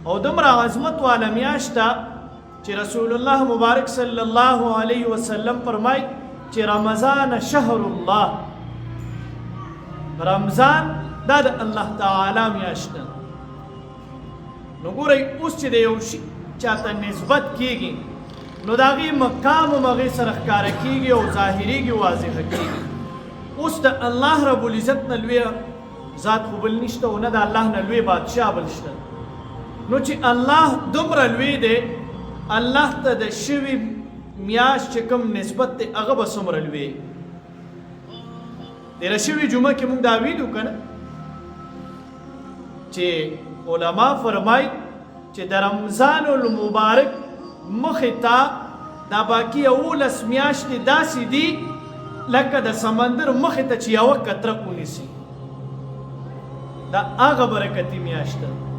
او دومره عظمت والا میاشت ده چې رسول الله مبارک صلی الله علیه وسلم فرمای چې رمضان شهر الله، رمضان دا د الله تعالی میاشت ده. نو ګورئ اوس چې د یو شي چاته نسبت کیږي نو د هغې مقام هم هغې سره ښکاره کیږي او ظاهریږي، واضحه کیږي. اوس د الله رب العزت نه لوی ذات خو بل نشته او نه د الله نه لوی بادشاه بل شته. نو چې الله دومره لوی دی، الله ته د شوي میاشت چې کوم نسبت دی هغه به څومره لوی. تېره شوې جمعه کې موږ دا ویلو که نه چې علما فرمای چې د رمضان المبارک مخې ته دا باقي 11 میاشتې داسې دي لکه د سمندر مخې ته چې یوه قطره ونیسي. دا هغه برکتي میاشت ده.